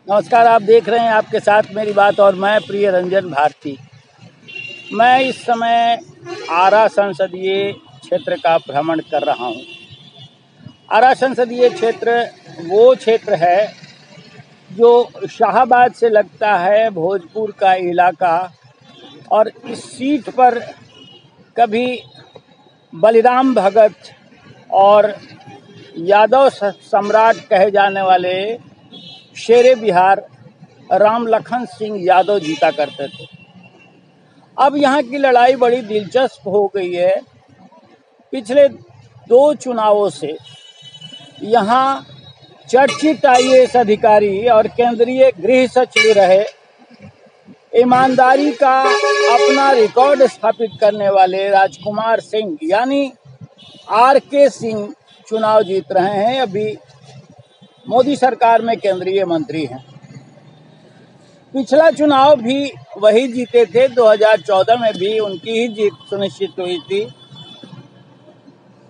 नमस्कार, आप देख रहे हैं आपके साथ मेरी बात और मैं प्रिय रंजन भारती। मैं इस समय आरा संसदीय क्षेत्र का भ्रमण कर रहा हूं। आरा संसदीय क्षेत्र वो क्षेत्र है जो शाहाबाद से लगता है, भोजपुर का इलाका, और इस सीट पर कभी बलिराम भगत और यादव सम्राट कहे जाने वाले शेरे बिहार राम लखन सिंह यादव जीता करते थे। अब यहाँ की लड़ाई बड़ी दिलचस्प हो गई है। पिछले 2 चुनावों से यहाँ चर्चित IAS अधिकारी और केंद्रीय गृह सचिव रहे, ईमानदारी का अपना रिकॉर्ड स्थापित करने वाले राजकुमार सिंह यानी RK सिंह चुनाव जीत रहे हैं। अभी मोदी सरकार में केंद्रीय मंत्री हैं। पिछला चुनाव भी वही जीते थे, 2014 में भी उनकी ही जीत सुनिश्चित हुई थी।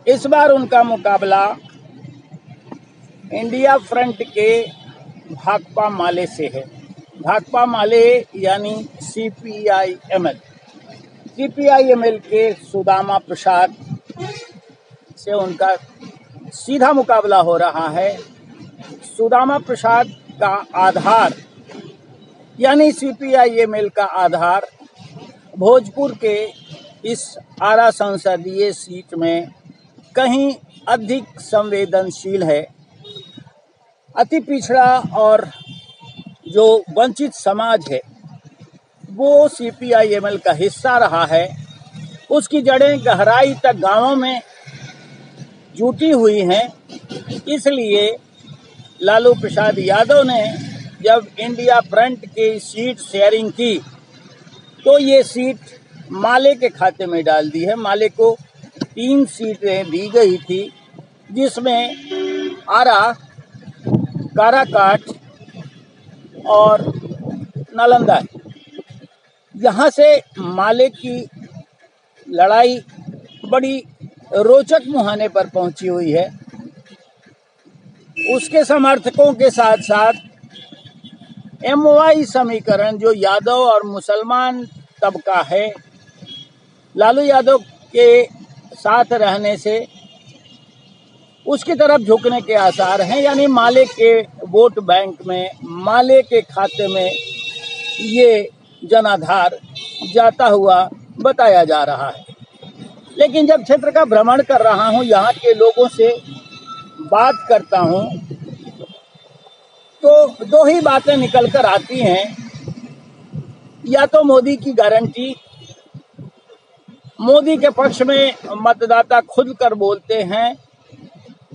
इस बार उनका मुकाबला इंडिया फ्रंट के भाकपा माले से है। भाकपा माले यानी CPI-ML के सुदामा प्रसाद से उनका सीधा मुकाबला हो रहा है। सुदामा प्रसाद का आधार यानी CPI-ML का आधार भोजपुर के इस आरा संसदीय सीट में कहीं अधिक संवेदनशील है। अति पिछड़ा और जो वंचित समाज है वो CPI-ML का हिस्सा रहा है। उसकी जड़ें गहराई तक गांवों में जुटी हुई हैं। इसलिए लालू प्रसाद यादव ने जब इंडिया फ्रंट की सीट शेयरिंग की तो ये सीट माले के खाते में डाल दी है। माले को 3 सीटें दी गई थी, जिसमें आरा, काराकाट और नालंदा। यहाँ से माले की लड़ाई बड़ी रोचक मुहाने पर पहुंची हुई है। उसके समर्थकों के साथ साथ MY समीकरण, जो यादव और मुसलमान तबका है, लालू यादव के साथ रहने से उसकी तरफ झुकने के आसार हैं। यानी माले के वोट बैंक में, माले के खाते में ये जनाधार जाता हुआ बताया जा रहा है। लेकिन जब क्षेत्र का भ्रमण कर रहा हूँ, यहाँ के लोगों से बात करता हूँ, तो 2 ही बातें निकल कर आती हैं। या तो मोदी की गारंटी, मोदी के पक्ष में मतदाता खुद कर बोलते हैं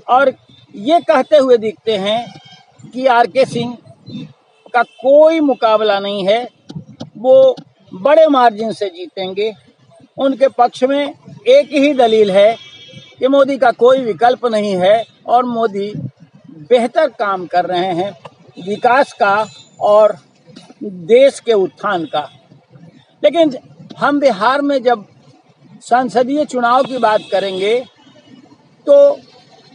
और ये कहते हुए दिखते हैं कि RK सिंह का कोई मुकाबला नहीं है, वो बड़े मार्जिन से जीतेंगे। उनके पक्ष में एक ही दलील है कि मोदी का कोई विकल्प नहीं है और मोदी बेहतर काम कर रहे हैं विकास का और देश के उत्थान का। लेकिन हम बिहार में जब संसदीय चुनाव की बात करेंगे तो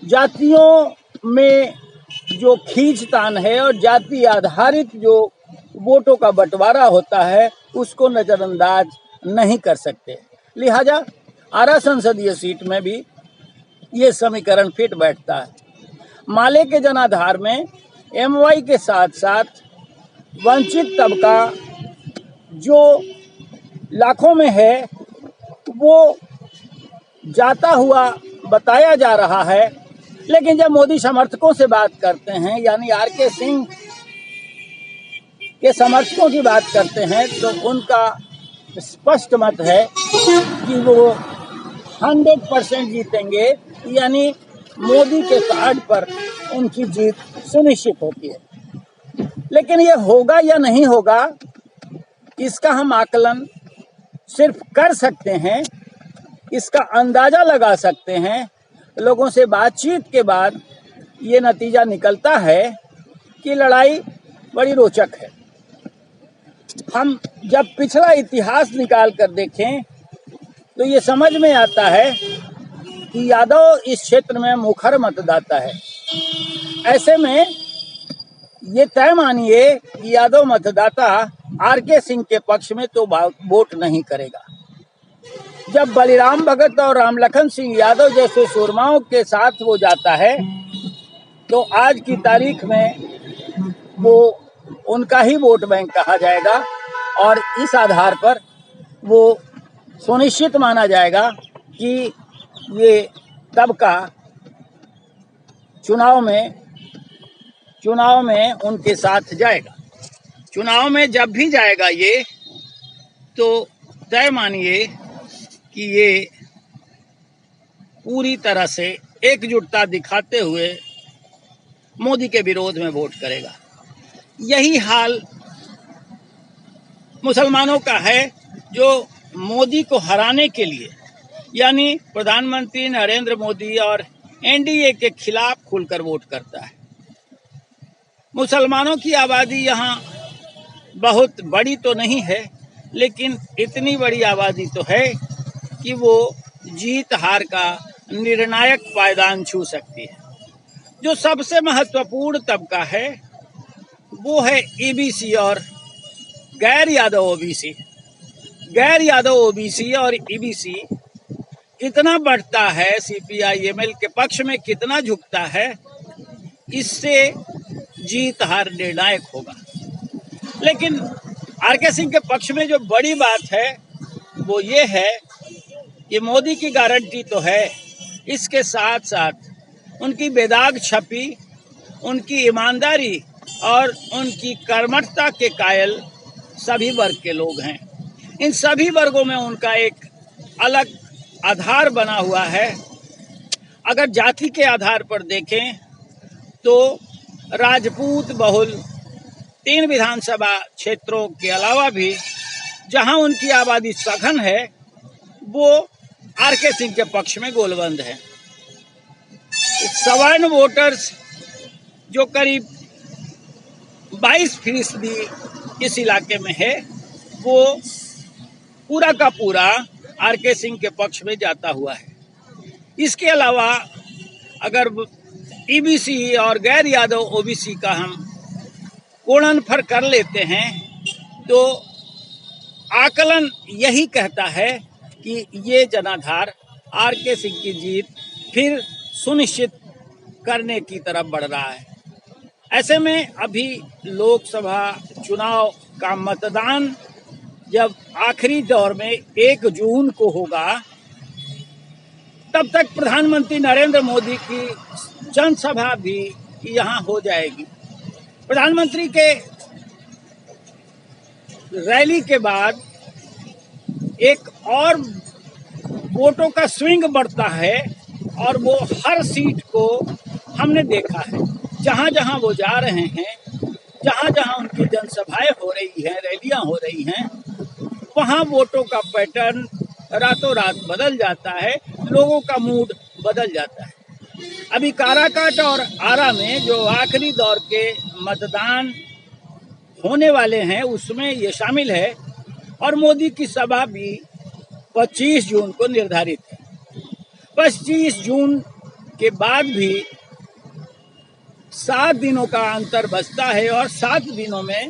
जातियों में जो खींचतान है और जाति आधारित जो वोटों का बंटवारा होता है उसको नज़रअंदाज नहीं कर सकते। लिहाजा आरा संसदीय सीट में भी ये समीकरण फिट बैठता है। माले के जनाधार में MY के साथ साथ वंचित तबका जो लाखों में है वो जाता हुआ बताया जा रहा है। लेकिन जब मोदी समर्थकों से बात करते हैं, यानी RK सिंह के समर्थकों की बात करते हैं, तो उनका स्पष्ट मत है कि वो 100% जीतेंगे, यानी मोदी के कार्ड पर उनकी जीत सुनिश्चित होती है। लेकिन ये होगा या नहीं होगा, इसका हम आकलन सिर्फ कर सकते हैं, इसका अंदाजा लगा सकते हैं। लोगों से बातचीत के बाद ये नतीजा निकलता है कि लड़ाई बड़ी रोचक है। हम जब पिछला इतिहास निकाल कर देखें तो ये समझ में आता है कि यादव इस क्षेत्र में मुखर मतदाता है। ऐसे में ये तय मानिए कि यादव मतदाता आरके सिंह के पक्ष में तो वोट नहीं करेगा। जब बलिराम भगत और रामलखन सिंह यादव जैसे सूरमाओं के साथ वो जाता है तो आज की तारीख में वो उनका ही वोट बैंक कहा जाएगा और इस आधार पर वो सुनिश्चित माना जाएगा कि ये तबका चुनाव में उनके साथ जाएगा। चुनाव में जब भी जाएगा ये तो तय मानिए कि ये पूरी तरह से एकजुटता दिखाते हुए मोदी के विरोध में वोट करेगा। यही हाल मुसलमानों का है जो मोदी को हराने के लिए यानी प्रधानमंत्री नरेंद्र मोदी और एनडीए के खिलाफ खुलकर वोट करता है। मुसलमानों की आबादी यहाँ बहुत बड़ी तो नहीं है, लेकिन इतनी बड़ी आबादी तो है कि वो जीत हार का निर्णायक पायदान छू सकती है। जो सबसे महत्वपूर्ण तबका है वो है ईबीसी और गैर यादव ओबीसी। गैर यादव ओबीसी और ईबीसी कितना बढ़ता है, सीपीआई-एमएल के पक्ष में कितना झुकता है, इससे जीत हार निर्णायक होगा। लेकिन आरके सिंह के पक्ष में जो बड़ी बात है वो ये है कि मोदी की गारंटी तो है, इसके साथ साथ उनकी बेदाग छवि, उनकी ईमानदारी और उनकी कर्मठता के कायल सभी वर्ग के लोग हैं। इन सभी वर्गों में उनका एक अलग आधार बना हुआ है। अगर जाति के आधार पर देखें तो राजपूत बहुल 3 विधानसभा क्षेत्रों के अलावा भी जहां उनकी आबादी सघन है वो आरके सिंह के पक्ष में गोलबंद है। सवर्ण वोटर्स जो करीब 22% इस इलाके में है वो पूरा का पूरा आरके सिंह के पक्ष में जाता हुआ है। इसके अलावा अगर ईबीसी और गैर यादव ओबीसी का हम गुणनफल कर लेते हैं तो आकलन यही कहता है कि ये जनाधार आरके सिंह की जीत फिर सुनिश्चित करने की तरफ बढ़ रहा है। ऐसे में अभी लोकसभा चुनाव का मतदान जब आखिरी दौर में 1 जून को होगा तब तक प्रधानमंत्री नरेंद्र मोदी की जनसभा भी यहाँ हो जाएगी। प्रधानमंत्री के रैली के बाद एक और वोटों का स्विंग बढ़ता है और वो हर सीट को हमने देखा है। जहाँ जहाँ वो जा रहे हैं, जहाँ जहाँ उनकी जनसभाएं हो रही हैं, रैलियां हो रही हैं, वहाँ वोटों का पैटर्न रातों रात बदल जाता है, लोगों का मूड बदल जाता है। अभी काराकाट और आरा में जो आखिरी दौर के मतदान होने वाले हैं उसमें ये शामिल है और मोदी की सभा भी 25 जून को निर्धारित है। 25 जून के बाद भी 7 दिनों का अंतर बचता है और 7 दिनों में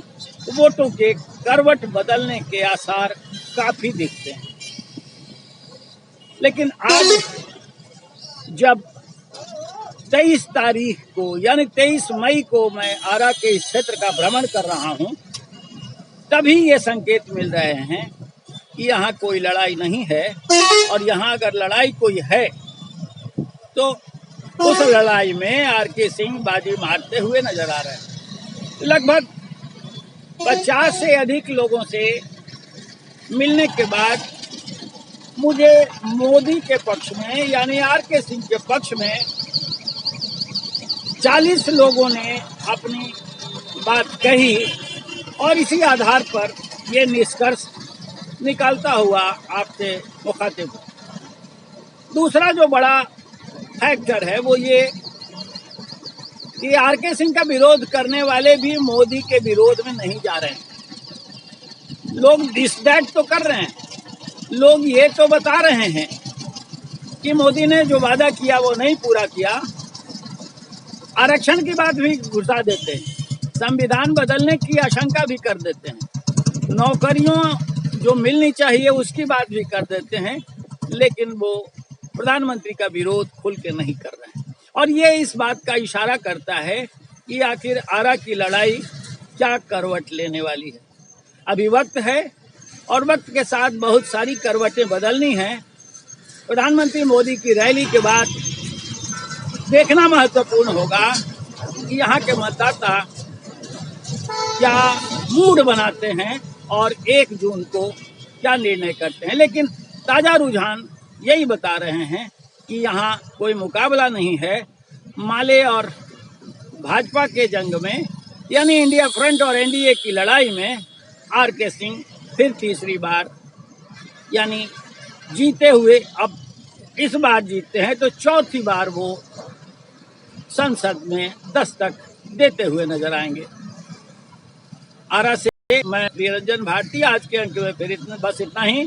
वोटों के करवट बदलने के आसार काफी दिखते हैं। लेकिन आज जब 23 तारीख को यानी 23 मई को मैं आरा के इस क्षेत्र का भ्रमण कर रहा हूं, तभी ये संकेत मिल रहे हैं कि यहाँ कोई लड़ाई नहीं है और यहाँ अगर लड़ाई कोई है तो उस लड़ाई में आरके सिंह बाजी मारते हुए नजर आ रहे हैं। लगभग 50 से अधिक लोगों से मिलने के बाद मुझे मोदी के पक्ष में यानी आरके सिंह के पक्ष में 40 लोगों ने अपनी बात कही और इसी आधार पर ये निष्कर्ष निकालता हुआ आपसे मुखातिब हूं। दूसरा जो बड़ा फैक्टर है वो ये कि आरके सिंह का विरोध करने वाले भी मोदी के विरोध में नहीं जा रहे हैं। लोग डिसडैट तो कर रहे हैं, लोग ये तो बता रहे हैं कि मोदी ने जो वादा किया वो नहीं पूरा किया, आरक्षण की बात भी घुसा देते हैं। संविधान बदलने की आशंका भी कर देते हैं, नौकरियों जो मिलनी चाहिए उसकी बात भी कर देते हैं, लेकिन वो प्रधानमंत्री का विरोध खुल के नहीं कर रहे हैं। और ये इस बात का इशारा करता है कि आखिर आरा की लड़ाई क्या करवट लेने वाली है। अभी वक्त है और वक्त के साथ बहुत सारी करवटें बदलनी हैं। प्रधानमंत्री मोदी की रैली के बाद देखना महत्वपूर्ण होगा कि यहाँ के मतदाता क्या मूड बनाते हैं और 1 जून को क्या निर्णय करते हैं। लेकिन ताजा रुझान यही बता रहे हैं कि यहाँ कोई मुकाबला नहीं है। माले और भाजपा के जंग में, यानी इंडिया फ्रंट और एनडीए की लड़ाई में आर.के. सिंह फिर तीसरी बार, यानी जीते हुए, अब इस बार जीतते हैं तो चौथी बार वो संसद में दस्तक देते हुए नजर आएंगे। आरा से मैं प्रियरंजन भारती, आज के अंक में फिर बस इतना ही।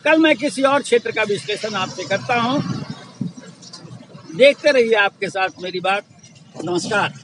कल मैं किसी और क्षेत्र का विश्लेषण आपसे करता हूं। देखते रहिए आपके साथ मेरी बात। नमस्कार।